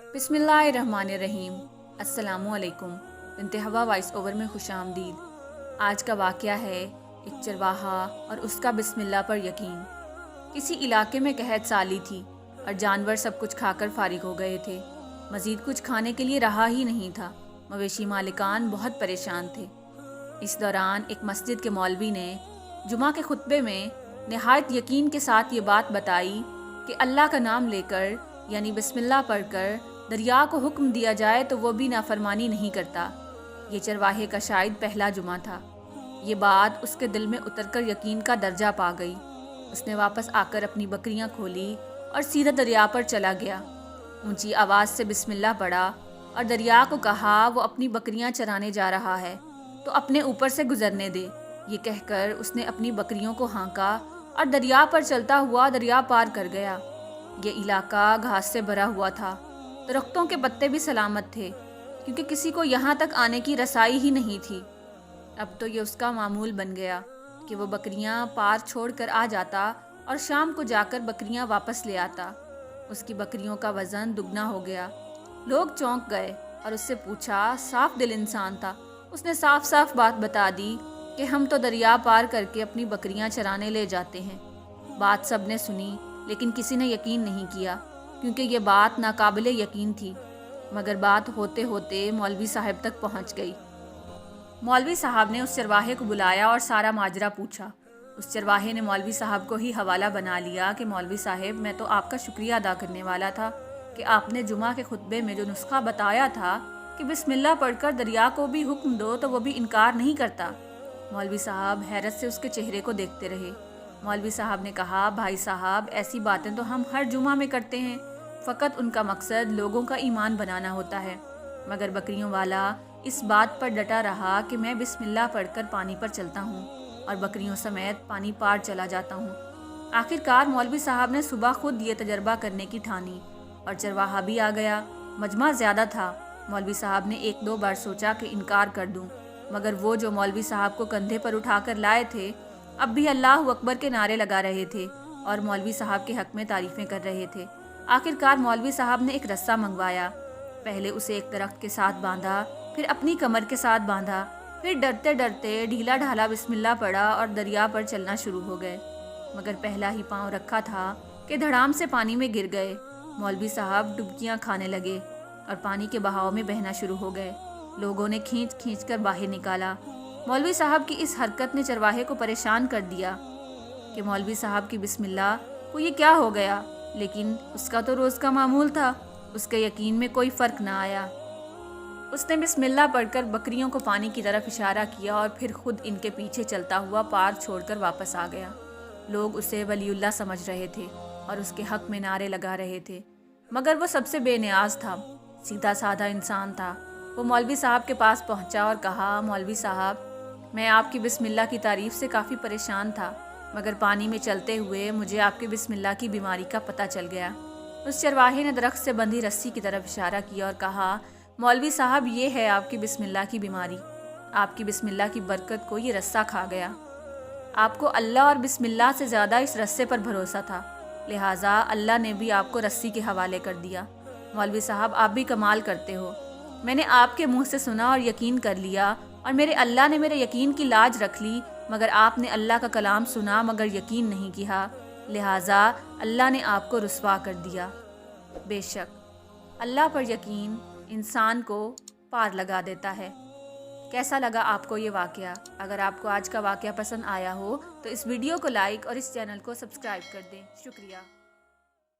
बिस्मिल्लाहिर्रहमानिर्रहीम। अस्सलामुअलैकुम। बिन्ते हवा वॉइस ओवर में खुश आमदीद। आज का वाक़या है एक चरवाहा और उसका बिस्मिल्लाह पर यकीन। किसी इलाके में कहत साली थी और जानवर सब कुछ खाकर फारिग हो गए थे। मज़ीद कुछ खाने के लिए रहा ही नहीं था। मवेशी मालिकान बहुत परेशान थे। इस दौरान एक मस्जिद के मौलवी ने जुमा के खुतबे में नहायत यकीन के साथ ये बात बताई कि अल्लाह का नाम लेकर यानी बिस्मिल्लाह पढ़कर दरिया को हुक्म दिया जाए तो वो भी नाफरमानी नहीं करता। ये चरवाहे का शायद पहला जुमा था। ये बात उसके दिल में उतरकर यकीन का दर्जा पा गई। उसने वापस आकर अपनी बकरियां खोली और सीधा दरिया पर चला गया। ऊंची आवाज़ से बिस्मिल्लाह पढ़ा और दरिया को कहा वो अपनी बकरियां चराने जा रहा है तो अपने ऊपर से गुजरने दे। ये कहकर उसने अपनी बकरियों को हाँका और दरिया पर चलता हुआ दरिया पार कर गया। ये इलाका घास से भरा हुआ था। दरख्तों के पत्ते भी सलामत थे क्योंकि किसी को यहाँ तक आने की रसाई ही नहीं थी। अब तो ये उसका मामूल बन गया कि वो बकरियाँ पार छोड़कर आ जाता और शाम को जाकर बकरियाँ वापस ले आता। उसकी बकरियों का वज़न दुगना हो गया। लोग चौंक गए और उससे पूछा। साफ दिल इंसान था। उसने साफ साफ बात बता दी कि हम तो दरिया पार करके अपनी बकरियाँ चराने ले जाते हैं। बात सब ने सुनी लेकिन किसी ने यकीन नहीं किया क्योंकि ये बात नाकाबिले यकीन थी। मगर बात होते होते मौलवी साहब तक पहुंच गई। मौलवी साहब ने उस चरवाहे को बुलाया और सारा माजरा पूछा। उस चरवाहे ने मौलवी साहब को ही हवाला बना लिया कि मौलवी साहब, मैं तो आपका शुक्रिया अदा करने वाला था कि आपने जुमा के खुतबे में जो नुस्खा बताया था कि बिस्मिल्लाह पढ़कर दरिया को भी हुक्म दो तो वो भी इनकार नहीं करता। मौलवी साहब हैरत से उसके चेहरे को देखते रहे। मौलवी साहब ने कहा, भाई साहब, ऐसी बातें तो हम हर जुमा में करते हैं। फ़कत उनका मकसद लोगों का ईमान बनाना होता है। मगर बकरियों वाला इस बात पर डटा रहा कि मैं बिस्मिल्लाह पढ़कर पानी पर चलता हूँ और बकरियों समेत पानी पार चला जाता हूँ। आखिरकार मौलवी साहब ने सुबह खुद ये तजर्बा करने की ठानी और चरवाहा भी आ गया। मजमा ज़्यादा था। मौलवी साहब ने एक दो बार सोचा कि इनकार कर दूँ, मगर वो जो मौलवी साहब को कंधे पर उठाकर लाए थे अब भी अल्लाह अकबर के नारे लगा रहे थे और मौलवी साहब के हक़ में तारीफ़ें कर रहे थे। आखिरकार मौलवी साहब ने एक रस्सा मंगवाया। पहले उसे एक दरख्त के साथ बांधा, फिर अपनी कमर के साथ बांधा, फिर डरते डरते ढीला ढाला बिस्मिल्लाह पढ़ा और दरिया पर चलना शुरू हो गए। मगर पहला ही पाँव रखा था कि धड़ाम से पानी में गिर गए। मौलवी साहब डुबकियाँ खाने लगे और पानी के बहाव में बहना शुरू हो गए। लोगों ने खींच खींच कर बाहर निकाला। मौलवी साहब की इस हरकत ने चरवाहे को परेशान कर दिया कि मौलवी साहब की बिस्मिल्लाह को ये क्या हो गया। लेकिन उसका तो रोज़ का मामूल था। उसके यकीन में कोई फ़र्क ना आया। उसने बिस्मिल्लाह पढ़कर बकरियों को पानी की तरफ इशारा किया और फिर खुद इनके पीछे चलता हुआ पार छोड़कर वापस आ गया। लोग उसे वलीउल्लाह समझ रहे थे और उसके हक़ में नारे लगा रहे थे। मगर वो सबसे बेनियाज था, सीधा साधा इंसान था। वो मौलवी साहब के पास पहुंचा और कहा, मौलवी साहब, मैं आपकी बिस्मिल्लाह की तारीफ़ से काफ़ी परेशान था, मगर पानी में चलते हुए मुझे आपकी बिस्मिल्लाह की बीमारी का पता चल गया। उस चरवाहे ने दरख्त से बंधी रस्सी की तरफ इशारा किया और कहा, मौलवी साहब, ये है आपकी बिस्मिल्लाह की बीमारी। आपकी बिस्मिल्लाह की बरकत को ये रस्सा खा गया। आपको अल्लाह और बिस्मिल्लाह से ज़्यादा इस रस्से पर भरोसा था, लिहाजा अल्लाह ने भी आपको रस्सी के हवाले कर दिया। मौलवी साहब, आप भी कमाल करते हो। मैंने आपके मुँह से सुना और यकीन कर लिया और मेरे अल्लाह ने मेरे यकीन की लाज रख ली। मगर आपने अल्लाह का कलाम सुना मगर यकीन नहीं किया, लिहाजा अल्लाह ने आपको रुस्वा कर दिया। बेशक अल्लाह पर यकीन इंसान को पार लगा देता है। कैसा लगा आपको ये वाक़या? अगर आपको आज का वाक़या पसंद आया हो तो इस वीडियो को लाइक और इस चैनल को सब्सक्राइब कर दें। शुक्रिया।